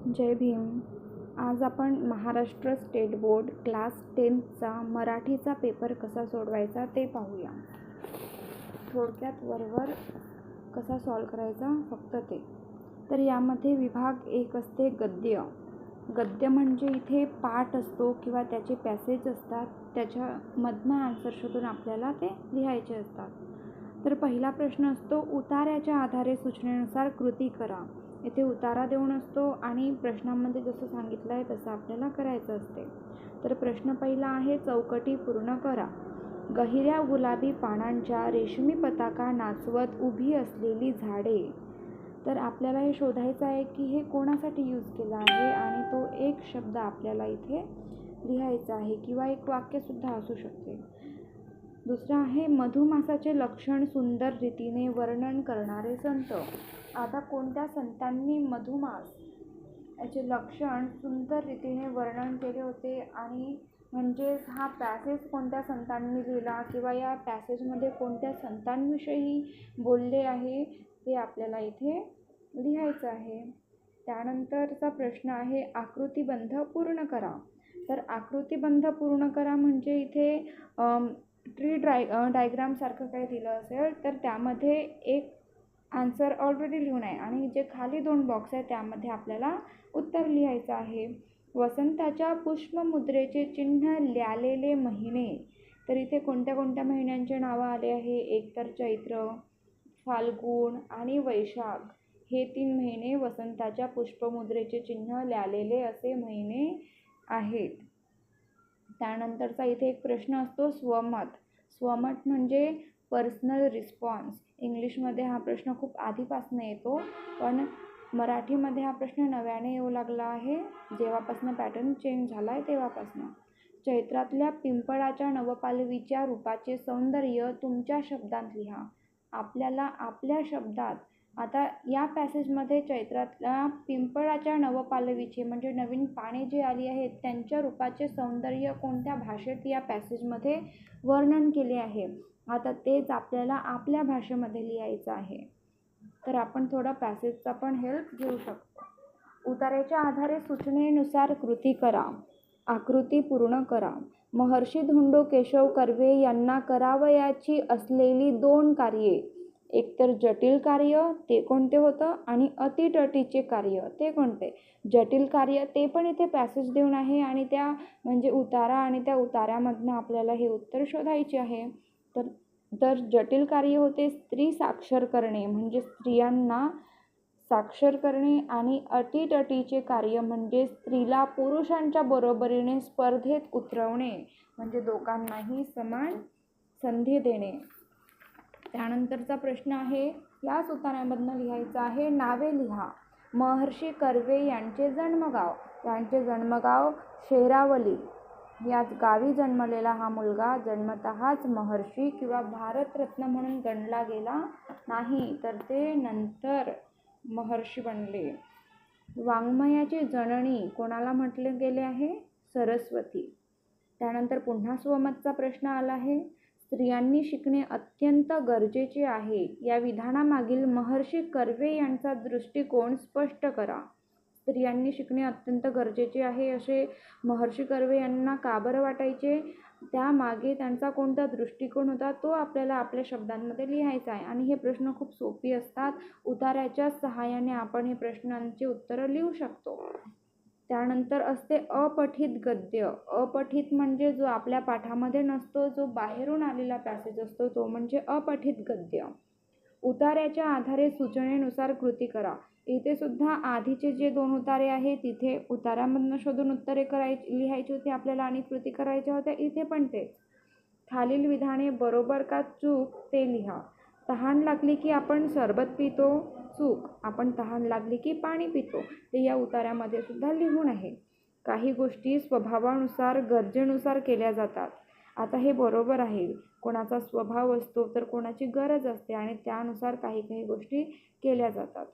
जय भीम. आज आपण Maharashtra state board class 10चा मराठीचा पेपर कसा सोडवायचा ते पाहूया. थोडक्यात वरवर कसा सॉल्व करायचा फक्त ते. तर यामध्ये विभाग 1 असते गद्य. गद्य म्हणजे इथे पाठ असतो किंवा त्याचे पॅसेज असतात, त्याच्यामधनं आन्सर शोधून आपल्याला ते लिहायचे असतात. तर पहिला प्रश्न असतो, उतार्याच्या आधारे सूचनेनुसार कृती करा. इथे उतारा देऊन असतो आणि प्रश्नामध्ये जसं सांगितलं आहे तसं आपल्याला करायचं असते. तर प्रश्न पहिला आहे, चौकटी पूर्ण करा. गहिऱ्या गुलाबी पानांच्या रेशमी पताका नाचवत उभी असलेली झाडे. तर आपल्याला हे शोधायचं आहे की हे कोणासाठी यूज केला आहे आणि तो एक शब्द आपल्याला इथे लिहायचा आहे किंवा एक वाक्यसुद्धा असू शकते. दुसरा आहे, मधुमासाचे लक्षण सुंदर रीतीने वर्णन करणारे संत. आता कोणत्या संतांनी मधुमास याचे लक्षण सुंदर रीतीने वर्णन केले होते आणि म्हणजेच हा पॅसेज कोणत्या संतांनी लिहिला किंवा या पॅसेजमध्ये कोणत्या संतांविषयी बोलले आहे ते आपल्याला इथे लिहायचं आहे. त्यानंतरचा प्रश्न आहे, आकृतिबंध पूर्ण करा. तर आकृतिबंध पूर्ण करा म्हणजे इथे ट्री डायग्राम सारखं काही दिलं असेल तर त्यामध्ये एक आन्सर ऑलरेडी लिहून आहे आणि जे खाली 2 बॉक्स आहे त्यामध्ये आपल्याला उत्तर लिहायचं आहे. वसंताच्या पुष्पमुद्रेचे चिन्ह ल्यालेले महिने. तर इथे कोणत्या कोणत्या महिन्यांचे नावं आले आहे, एक तर चैत्र, फाल्गुन आणि वैशाख हे 3 महिने वसंताच्या पुष्पमुद्रेचे चिन्ह ल्यालेले असे महिने आहेत. त्यानंतरचा इथे एक प्रश्न असतो, स्वमत. स्वमत म्हणजे पर्सनल रिस्पॉन्स. इंग्लिशमध्ये हा प्रश्न खूप आधीपासून येतो, पण मराठीमध्ये हा प्रश्न नव्याने येऊ लागला आहे जेव्हापासून पॅटर्न चेंज झाला आहे तेव्हापासून. चैत्रातल्या पिंपळाच्या नवपालवीच्या रूपाचे सौंदर्य तुमच्या शब्दात लिहा. आपल्याला आपल्या शब्दात, आता या पॅसेजमध्ये चैत्रातल्या पिंपळाच्या नवपालवीचे म्हणजे नवीन पाने जी आली आहेत त्यांच्या रूपाचे सौंदर्य कोणत्या भाषेत या पॅसेजमध्ये वर्णन केले आहे. आता तेच आपल्याला आपल्या भाषेमध्ये लिहायचं आहे. तर आपण थोडा पॅसेजचा पण हेल्प घेऊ शकतो. उतार्याच्या आधारे सूचनेनुसार कृती करा. आकृती पूर्ण करा. महर्षी धोंडो केशव कर्वे यांना करावयाची असलेली 2 कार्ये, एकतर जटिल कार्य ते कोणते होतं आणि अतिटटीचे कार्य ते कोणते. जटिल कार्य ते पण इथे पॅसेज देऊन आहे आणि त्या म्हणजे उतारा आणि त्या उतार्यामधनं आपल्याला हे उत्तर शोधायचे आहे. तर जटिल कार्य होते स्त्री साक्षर करणे म्हणजे स्त्रियांना साक्षर करणे आणि अटीतटीचे कार्य म्हणजे स्त्रीला पुरुषांच्या बरोबरीने स्पर्धेत उतरवणे म्हणजे दोघांनाही समान संधी देणे. त्यानंतरचा प्रश्न आहे, याच उतार्यामधनं लिहायचं आहे, नावे लिहा. महर्षी कर्वे यांचे जन्मगाव. यांचे जन्मगाव शेरावली. याच गावी जन्मलेला हा मुलगा जन्मतःच महर्षी किंवा भारतरत्न म्हणून गणला गेला नाही, तर ते नंतर महर्षी बनले. वाङ्मयाची जननी कोणाला म्हटले गेले आहे, सरस्वती. त्यानंतर पुन्हा स्वमतचा प्रश्न आला आहे, स्त्रियांनी शिकणे अत्यंत गरजेचे आहे. या विधानामागील महर्षी कर्वे यांचा दृष्टिकोन स्पष्ट करा. स्त्रियांनी शिकणे अत्यंत गरजेचे आहे असे महर्षी कर्वे यांना का बरं वाटायचे, त्यामागे त्यांचा कोणता दृष्टिकोन होता तो आपल्याला आपल्या शब्दांमध्ये लिहायचा आहे. आणि हे प्रश्न खूप सोपी असतात. उतार्याच्या सहाय्याने आपण हे प्रश्नांची उत्तरं लिहू शकतो. त्यानंतर असते अपठित गद्य. अपठित म्हणजे जो आपल्या पाठामध्ये नसतो, जो बाहेरून आलेला पॅसेज असतो तो म्हणजे अपठित गद्य. उतार्याच्या आधारे सूचनेनुसार कृती करा. इथे सुद्धा आधीचे जे 2 उतारे आहेत तिथे उतार्यामधनं शोधून उत्तरे लिहायची होती आपल्याला आणि कृती करायच्या होत्या. इथे पण तेच. खालील विधाने बरोबर का चूक ते लिहा. तहान लागली की आपण सरबत पितो, चूक. आपण तहान लागली की पाणी पितो, ते या उतार्यामध्ये सुद्धा लिहून आहे. काही गोष्टी स्वभावानुसार गरजेनुसार केल्या जातात. आता हे बरोबर आहे. कोणाचा स्वभाव असतो तर कोणाची गरज असते आणि त्यानुसार काही काही गोष्टी केल्या जातात.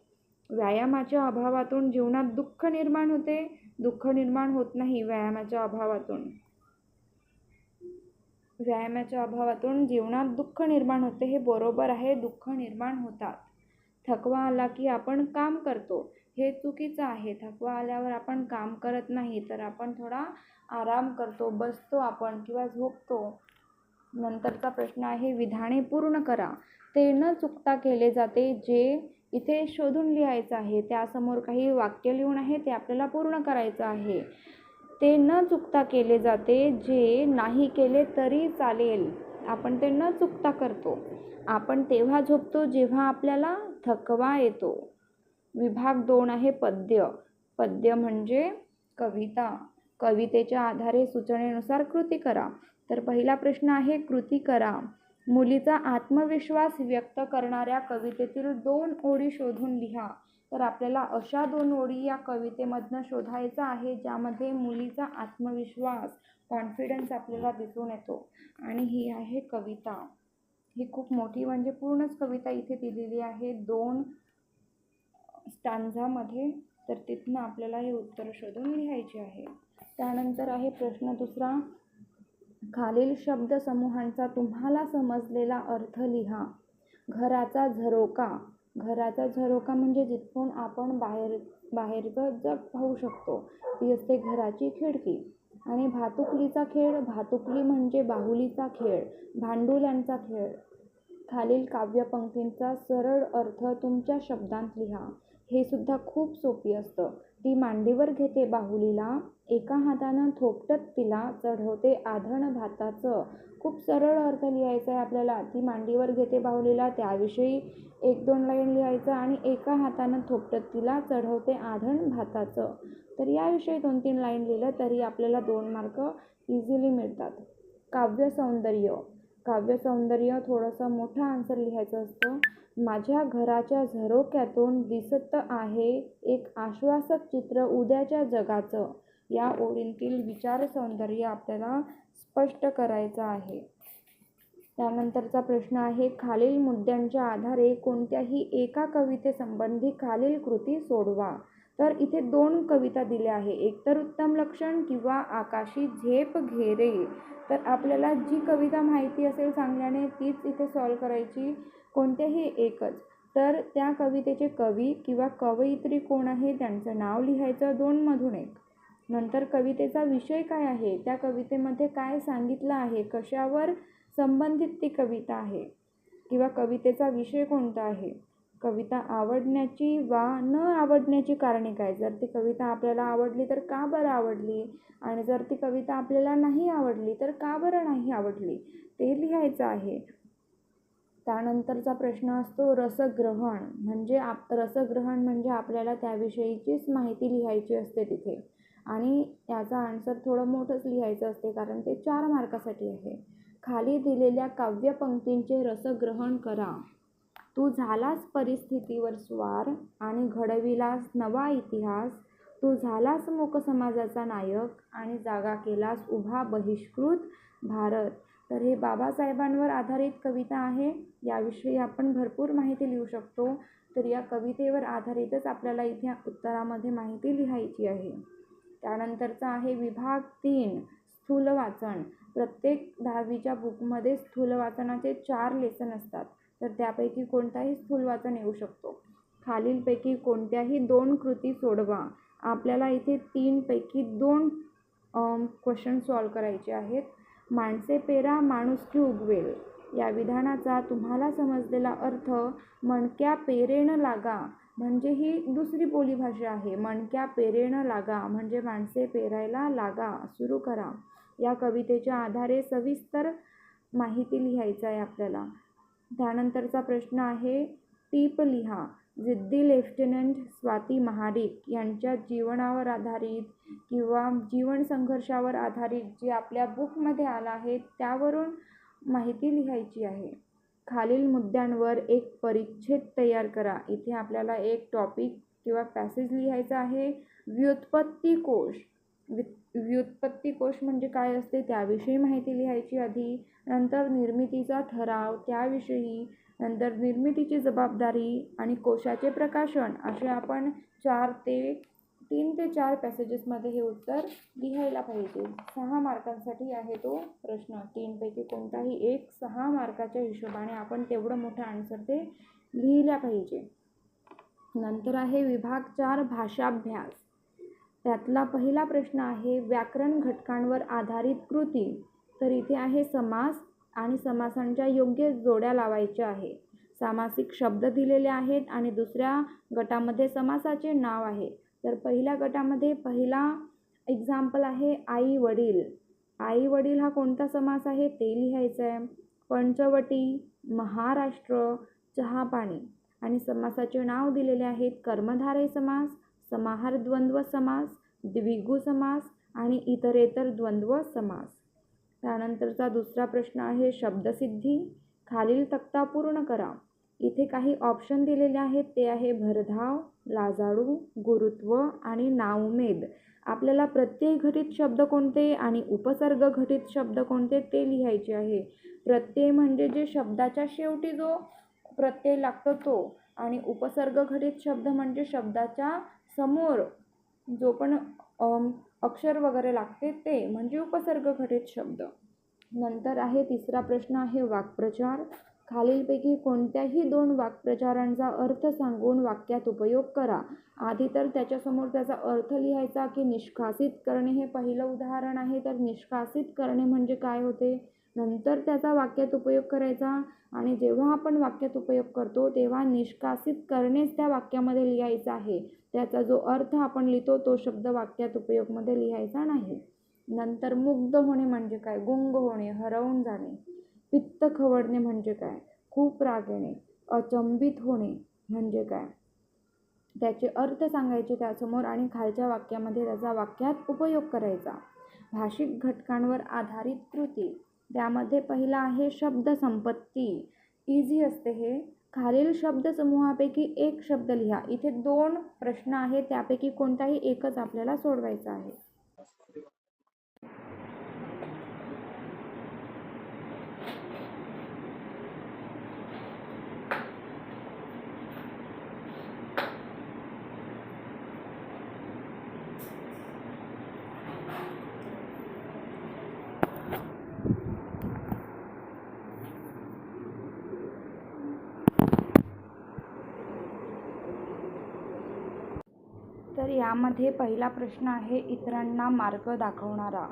व्यायामाच्या अभावातून जीवनात दुःख निर्माण होते. दुःख निर्माण होत नाही व्यायामाच्या अभावातून. व्यायामाच्या अभावातून जीवनात दुःख निर्माण होते हे बरोबर आहे. दुःख निर्माण होतात. थकवा आला की आपण काम करतो. हे चुकीचं आहे. थकवा आल्यावर आपण काम करत नाही, तर आपण थोडा आराम करतो, बसतो आपण किंवा झोपतो. नंतरचा प्रश्न आहे विधाने पूर्ण करा. ते न चुकता केले जाते जे इथे शोधून लिहायचं आहे. त्यासमोर काही वाक्य लिहून आहे, ते आपल्याला पूर्ण करायचं आहे. ते न चुकता केले जाते जे नाही केले तरी चालेल. आपण ते न चुकता करतो. आपण तेव्हा झोपतो जेव्हा आपल्याला थकवा येतो. विभाग 2 आहे पद्य. पद्य म्हणजे कविता. कवितेच्या आधारे सूचनेनुसार कृती करा. तर पहिला प्रश्न आहे कृती करा. मुलीचा आत्मविश्वास व्यक्त करणाऱ्या कवितेतील 2 ओळी शोधून लिहा. तर आपल्याला अशा 2 ओळी या कवितेमधनं शोधायचा आहे ज्यामध्ये मुलीचा आत्मविश्वास, कॉन्फिडन्स आपल्याला दिसून येतो. आणि ही आहे कविता. ही खूप मोठी म्हणजे पूर्णच कविता इथे दिलेली आहे 2 स्टांझामध्ये. तर तिथनं आपल्याला हे उत्तर शोधून लिहायचे आहे. त्यानंतर आहे प्रश्न दुसरा. खालील शब्द समूहांचा तुम्हाला समजलेला अर्थ लिहा. घराचा झरोका. घराचा झरोका म्हणजे जिथून आपण बाहेरचं जग पाहू शकतो, ती असते घराची खिडकी. आणि भातुकलीचा खेळ. भातुकली म्हणजे बाहुलीचा खेळ, भांडुल्यांचा खेळ. खालील काव्यपंक्तींचा सरळ अर्थ तुमच्या शब्दांत लिहा. हे सुद्धा खूप सोपी असतं. ती मांडीवर घेते बाहुलीला, एका हातानं थोपटत तिला चढवते आधण भाताचं. खूप सरळ अर्थ लिहायचा आहे आपल्याला. ती मांडीवर घेते बाहुलीला, त्याविषयी 1-2 लाईन लिहायचं आणि एका हातानं थोपटत तिला चढवते आधण भाताचं. तर याविषयी 2-3 लाईन लिहिलं तरी आपल्याला 2 मार्क इझिली मिळतात. काव्यसौंदर्य. काव्यसौंदर्य थोडंसं मोठं आन्सर लिहायचं असतं. माझ्या घराच्या झरोक्यातून दिसत आहे एक आश्वासक चित्र उद्याच्या जगाचं. या ओळींतील विचार सौंदर्य आपल्याला स्पष्ट करायचं आहे. त्यानंतरचा प्रश्न आहे खालील मुद्द्यांच्या आधारे कोणत्याही एका कवितेसंबंधी खालील कृती सोडवा. तर इथे 2 कविता दिल्या आहे, एकतर उत्तम लक्षण किंवा आकाशी झेप घेरे. तर आपल्याला जी कविता माहिती असेल चांगल्याने तीच इथे सॉल्व करायची, कोणत्याही एकच. तर त्या कवितेचे कवी किंवा कवयित्री कोण आहे त्यांचं नाव लिहायचं 2 मधून 1. नंतर कवितेचा विषय काय आहे, त्या कवितेमध्ये काय सांगितलं आहे, कशावर संबंधित ती कविता आहे किंवा कवितेचा विषय कोणता आहे. कविता आवडण्याची वा न आवडण्याची कारणे काय. जर ती कविता आपल्याला आवडली तर का बरं आवडली, आणि जर ती कविता आपल्याला नाही आवडली तर का बरं नाही आवडली, ते लिहायचं आहे. त्यानंतरचा प्रश्न असतो रसग्रहण. म्हणजे रसग्रहण म्हणजे आपल्याला त्याविषयीचीच माहिती लिहायची असते तिथे, आणि याचा आन्सर थोडं मोठंच लिहायचं असते कारण ते 4 मार्कासाठी आहे. खाली दिलेल्या काव्यपंक्तींचे रसग्रहण करा. तू झालास परिस्थितीवर स्वार आणि घडविलास नवा इतिहास. तू झालास मूक समाजाचा नायक आणि जागा केलास उभा बहिष्कृत भारत. तर हे बाबासाहेबांवर आधारित कविता आहे. याविषयी आपण भरपूर माहिती लिहू शकतो. तर या कवितेवर आधारितच आपल्याला इथे उत्तरामध्ये माहिती लिहायची आहे. त्यानंतरचा आहे विभाग 3 स्थूल वाचन. प्रत्येक 10वीच्या बुकमध्ये स्थूल वाचनाचे 4 लेसन असतात. तर त्यापैकी कोणताही स्थूल वाचन येऊ शकतो. खालीलपैकी कोणत्याही 2 कृती सोडवा. आपल्याला इथे 3 पैकी 2 क्वेश्चन सॉल्व करायचे आहेत. माणसे पेरा माणुसकी उगवेल. या विधानाचा तुम्हाला समजलेला अर्थ मणक्या पेरेण लागा म्हणजे ही दुसरी बोलीभाषा आहे. मणक्या पेरेण लागा म्हणजे माणसे पेरायला लागा, सुरू करा. या कवितेच्या आधारे सविस्तर माहिती लिहायचं आहे आपल्याला. त्यानंतरचा प्रश्न आहे टीप लिहा. जिद्दी लेफ्टनंट स्वाती महाडिक यांच्या जीवनावर आधारित किंवा जीवन संघर्षावर आधारित जे आपल्या बुकमध्ये आलं आहे त्यावरून माहिती लिहायची आहे. खालील मुद्द्यांवर एक परिच्छेद तयार करा. इथे आपल्याला एक टॉपिक किंवा पॅसेज लिहायचा आहे. व्युत्पत्ती कोश. व्युत्पत्ती कोश म्हणजे काय असते त्याविषयी माहिती लिहायची आधी. नंतर निर्मितीचा ठराव त्याविषयी, नंतर निर्मितीची जबाबदारी आणि कोशाचे प्रकाशन, असे आपण 3 ते 4 पॅसेजेसमध्ये हे उत्तर लिहायला पाहिजे. 6 मार्कांसाठी आहे तो प्रश्न. 3 पैकी कोणताही एक 6 मार्काच्या हिशोबाने आपण तेवढं मोठं आन्सर ते लिहिला पाहिजे. नंतर आहे विभाग 4 भाषाभ्यास. त्यातला पहिला प्रश्न आहे व्याकरण घटकांवर आधारित कृती. तर इथे आहे समास आणि समासांच्या योग्य जोड्या लावायच्या आहे. सामासिक शब्द दिलेले आहेत आणि दुसऱ्या गटामध्ये समासाचे नाव आहे. तर पहिल्या गटामध्ये पहिला एक्झाम्पल आहे आई वडील. आई वडील हा कोणता समास आहे ते लिहायचं आहे. पंचवटी, महाराष्ट्र, चहा पाणी. आणि समासाचे नाव दिलेले आहेत कर्मधारय समास, समाहार द्वंद्व समास, द्विगु समास आणि इतरेतर द्वंद्व समास. त्यानंतरचा दुसरा प्रश्न आहे शब्दसिद्धी. खालील तक्ता पूर्ण करा. इथे काही ऑप्शन दिलेले आहेत ते आहे भरधाव, लाजाळू, गुरुत्व आणि नाउमेद. आपल्याला प्रत्यय घटित शब्द कोणते आणि उपसर्ग घटित शब्द कोणते ते लिहायचे आहे. प्रत्यय म्हणजे जे शब्दाच्या शेवटी जो प्रत्यय लागतो तो, आणि उपसर्ग घटित शब्द म्हणजे शब्दाच्या समोर जो पण अक्षर वगैरे लागते ते म्हणजे उपसर्ग घटित शब्द. नंतर आहे तिसरा प्रश्न आहे वाक्प्रचार. खालीलपैकी कोणत्याही 2 वाक्प्रचारांचा अर्थ सांगून वाक्यात उपयोग करा. आधी तर त्याच्यासमोर त्याचा अर्थ लिहायचा की निष्कासित करणे हे पहिलं उदाहरण आहे. तर निष्कासित करणे म्हणजे काय होते, नंतर त्याचा वाक्यात उपयोग करायचा. आणि जेव्हा आपण वाक्यात उपयोग करतो तेव्हा निष्कासित करणेच त्या वाक्यामध्ये लिहायचं आहे. त्याचा जो अर्थ आपण लिहितो तो शब्द वाक्यात उपयोगमध्ये लिहायचा नाही. नंतर मुग्ध होणे म्हणजे काय, गुंग होणे, हरवून जाणे. पित्त खवळणे म्हणजे काय, खूप राग येणे. अचंबित होणे म्हणजे काय, त्याचे अर्थ सांगायचे त्यासमोर आणि खालच्या वाक्यामध्ये त्याचा वाक्यात उपयोग करायचा. भाषिक घटकांवर आधारित कृती. त्यामध्ये पहिला आहे शब्द संपत्ती. इझी असते हे. खालील शब्द समूहापैकी एक शब्द लिहा. इथे 2 प्रश्न आहेत, त्यापैकी कोणताही एकच आपल्याला सोडवायचा आहे. तर यामध्ये पहिला प्रश्न आहे इतरांना मार्ग दाखवणारा.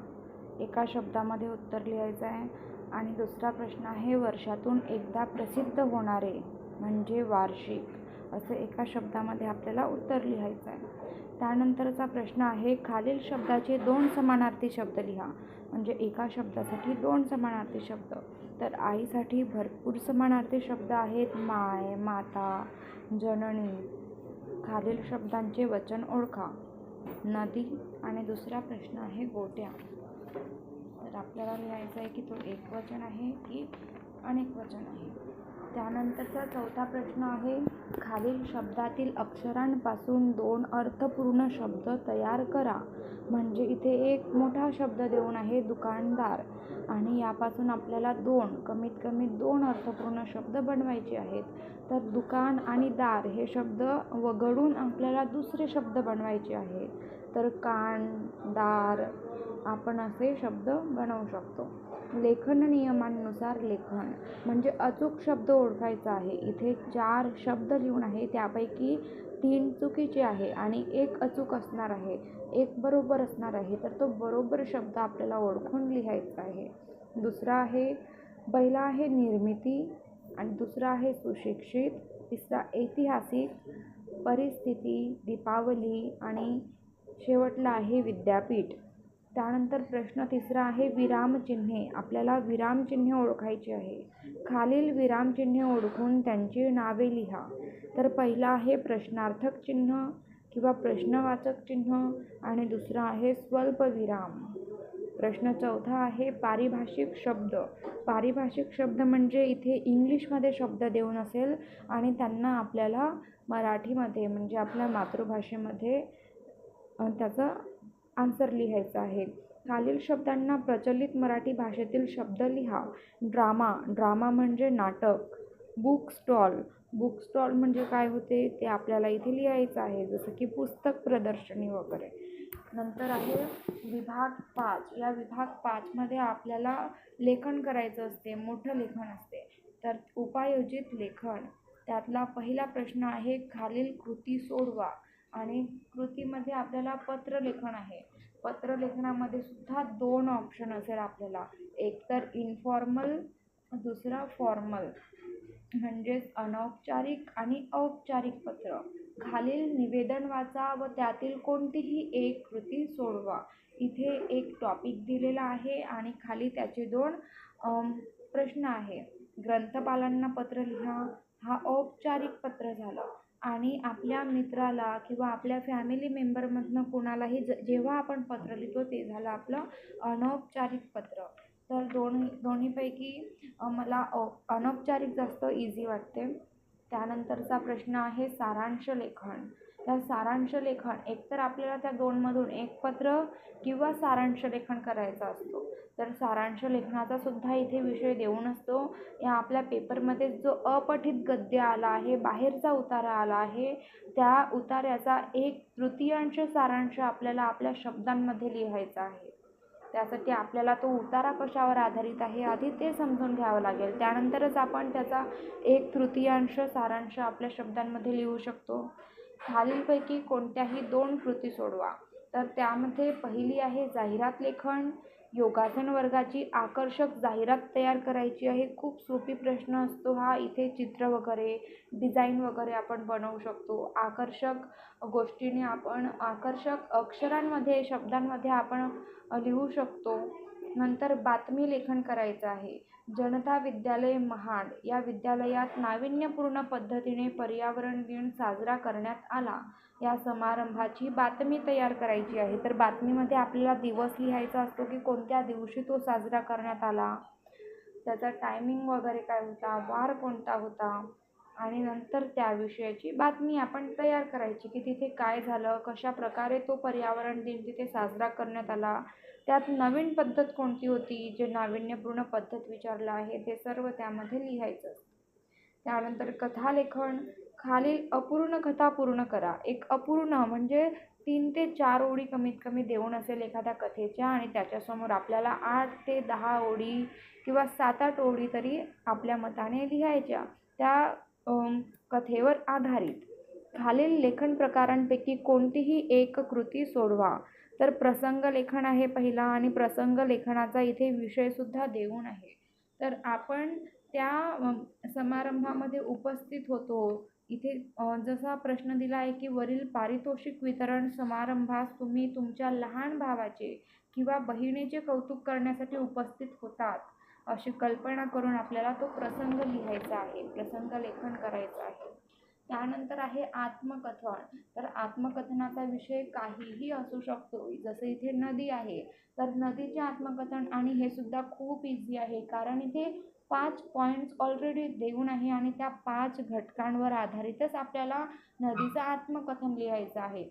एका शब्दामध्ये उत्तर लिहायचं आहे. आणि दुसरा प्रश्न आहे वर्षातून एकदा प्रसिद्ध होणारे म्हणजे वार्षिक. असं एका शब्दामध्ये आपल्याला उत्तर लिहायचं आहे. त्यानंतरचा प्रश्न आहे खालील शब्दाचे 2 समानार्थी शब्द लिहा. म्हणजे एका शब्दासाठी 2 समानार्थी शब्द. तर आईसाठी भरपूर समानार्थी शब्द आहेत, माय, माता, जननी. खालील शब्दांचे वचन ओळखा. नदी. आणि दुसरा प्रश्न आहे गोट्या. तर आपल्याला लिहायचं आहे की तो एकवचन आहे की अनेक वचन आहे. त्यानंतरचा चौथा प्रश्न आहे खालील शब्दातील अक्षरांपासून 2 अर्थपूर्ण शब्द तयार करा. म्हणजे इथे एक मोठा शब्द देऊन आहे दुकानदार, आणि यापासून आपल्याला कमीत कमी 2 अर्थपूर्ण शब्द बनवायचे आहेत. तर दुकान आणि दार हे शब्द वगळून आपल्याला दुसरे शब्द बनवायचे आहे. तर कान, दार आपण असे शब्द बनवू शकतो. लेखन नियमांनुसार लेखन म्हणजे अचूक शब्द ओळखायचा आहे. इथे 4 शब्द लिहून आहे, त्यापैकी 3 चुकीचे आहे आणि 1 अचूक असणार आहे, 1 बरोबर असणार आहे. तर तो बरोबर शब्द आपल्याला ओळखून लिहायचा आहे. दुसरा आहे, पहिला आहे निर्मिती, आणि दुसरा आहे सुशिक्षित, तिसरा ऐतिहासिक, परिस्थिती, दीपावली, आणि शेवटला आहे विद्यापीठ. त्यानंतर प्रश्न तिसरा आहे विरामचिन्हे. आपल्याला विरामचिन्हे ओळखायची आहे. खालील विरामचिन्हे ओळखून त्यांची नावे लिहा. तर पहिला आहे प्रश्नार्थक चिन्ह किंवा प्रश्नवाचक चिन्ह, आणि दुसरा आहे स्वल्पविराम. प्रश्न चौथा आहे पारिभाषिक शब्द. पारिभाषिक शब्द म्हणजे इथे इंग्लिशमध्ये शब्द देऊन असेल आणि त्यांना आपल्याला मराठीमध्ये म्हणजे आपल्या मातृभाषेमध्ये त्याचा आन्सर लिहायचा आहे. खालील शब्दांना प्रचलित मराठी भाषेतील शब्द लिहा. ड्रामा. ड्रामा म्हणजे नाटक. Book stall. बुक स्टॉल म्हणजे काय होते ते आपल्याला इथे लिहायचं आहे, जसं की पुस्तक प्रदर्शनी वगैरे. नंतर आहे विभाग 5. या विभाग 5मध्ये आपल्याला लेखन करायचं असते, मोठं लेखन असते. तर उपायोजित लेखन. त्यातला पहिला प्रश्न आहे, खालील कृती सोडवा. आणि कृतीमध्ये आपल्याला पत्रलेखन आहे. पत्रलेखनामध्ये सुद्धा 2 ऑप्शन असेल आपल्याला, एक तर इन्फॉर्मल, दुसरा फॉर्मल, म्हणजेच अनौपचारिक आणि औपचारिक पत्र. खालील निवेदन वाचा व त्यातील कोणतीही एक कृती सोडवा. इथे एक टॉपिक दिलेला आहे आणि खाली त्याचे 2 प्रश्न आहे. ग्रंथपालांना पत्र लिहा, हा औपचारिक पत्र झालं. आणि आपल्या मित्राला किंवा आपल्या फॅमिली मेंबरमधनं कोणालाही जेव्हा आपण पत्र लिहितो ते झालं आपलं अनौपचारिक पत्र. तर दोन्हीपैकी मला अनौपचारिक जास्त इझी वाटते. त्यानंतरचा प्रश्न आहे सारांश लेखन. त्या सारांश लेखन एकतर आपल्याला त्या 2मधून एक पत्र किंवा सारांश लेखन करायचा असतो. तर सारांश लेखनाचा सुद्धा इथे विषय देऊ नसतो. या आपल्या पेपरमध्ये जो अपठित गद्य आला आहे, बाहेरचा उतारा आला आहे, त्या उतार्याचा 1/3 सारांश आपल्याला आपल्या शब्दांमध्ये लिहायचा आहे. त्यासाठी आपल्याला तो उतारा कशावर आधारित आहे आधी ते समजून घ्यावं लागेल. त्यानंतरच आपण त्याचा 1/3 सारांश आपल्या शब्दांमध्ये लिहू शकतो. खालीलपैकी कोणत्याही 2 कृती सोडवा. तर त्यामध्ये पहिली आहे जाहिरात लेखन. योगासन वर्गाची आकर्षक जाहिरात तयार करायची आहे. खूप सोपी प्रश्न असतो हा. इथे चित्र वगैरे, डिझाईन वगैरे आपण बनवू शकतो. आकर्षक गोष्टीने आपण आकर्षक अक्षरांमध्ये, शब्दांमध्ये आपण लिहू शकतो. नंतर बातमी लेखन करायचं आहे. जनता विद्यालय महाड या विद्यालयात नाविन्यपूर्ण पद्धतीने पर्यावरण दिन साजरा करण्यात आला. या समारंभाची बातमी तयार करायची आहे. तर बातमीमध्ये आपल्याला दिवस लिहायचा असतो की कोणत्या दिवशी तो साजरा करण्यात आला, त्याचा टायमिंग वगैरे काय होता, वार कोणता होता, आणि नंतर त्या विषयाची बातमी आपण तयार करायची की तिथे काय झालं, कशा प्रकारे तो पर्यावरण दिन तिथे साजरा करण्यात आला, त्यात नवीन पद्धत कोणती होती, जे नाविन्यपूर्ण पद्धत विचारलं आहे ते सर्व त्यामध्ये लिहायचं. त्यानंतर कथालेखन. खालील अपूर्ण कथा पूर्ण करा. एक अपूर्ण म्हणजे 3 ते 4 ओळी कमीत कमी देऊन असेल एखाद्या कथेच्या आणि त्याच्यासमोर आपल्याला 8 ते 10 ओळी किंवा 7-8 ओळी तरी आपल्या मताने लिहायच्या त्या कथेवर आधारित. खालील लेखन प्रकारांपैकी कोणतीही एक कृती सोडवा. तर प्रसंग लेखन आहे पहिला आणि प्रसंग लेखनाचा इथे विषयसुद्धा देऊन आहे. तर आपण त्या समारंभामध्ये उपस्थित होतो. इथे जसा प्रश्न दिला आहे की वरील पारितोषिक वितरण समारंभास तुम्ही तुमच्या लहान भावाचे किंवा बहिणीचे कौतुक करण्यासाठी उपस्थित होतात, अशी कल्पना करून आपल्याला तो प्रसंग लिहायचा आहे, प्रसंग लेखन करायचं आहे. त्यानंतर आहे आत्मकथन. तर आत्मकथनाचा विषय काहीही असू शकतो. जसं इथे नदी आहे तर नदीचे आत्मकथन, आणि हे सुद्धा खूप इझी आहे कारण इथे 5 पॉईंट्स ऑलरेडी देऊन आहे आणि त्या 5 घटकांवर आधारितच आपल्याला नदीचं आत्मकथन लिहायचं आहे.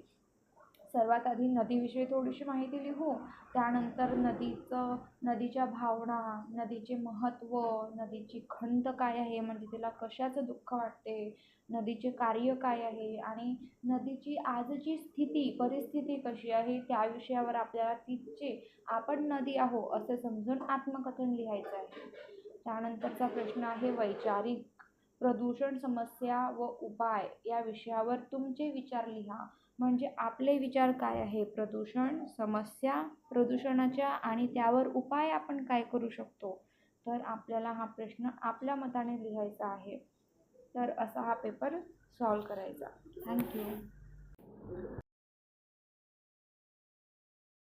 सर्वात आधी नदीविषयी थोडीशी माहिती लिहू, त्यानंतर नदीच्या भावना, नदीचे महत्त्व, नदीची खंत काय आहे, म्हणजे तिला कशाचं दुःख वाटते, नदीचे कार्य काय आहे आणि नदीची आजची परिस्थिती कशी आहे, त्या विषयावर आपल्याला तिचे आपण नदी आहो असे समजून आत्मकथन लिहायचं आहे. त्यानंतरचा प्रश्न आहे वैचारिक. प्रदूषण समस्या व उपाय या विषयावर तुमचे विचार लिहा. म्हणजे आपले विचार काय आहे प्रदूषण समस्या, प्रदूषणाच्या, आणि त्यावर उपाय आपण काय करू शकतो. तर आपल्याला हा प्रश्न आपल्या मताने लिहायचा आहे. तर असा हा पेपर सॉल्व करायचा. थँक्यू.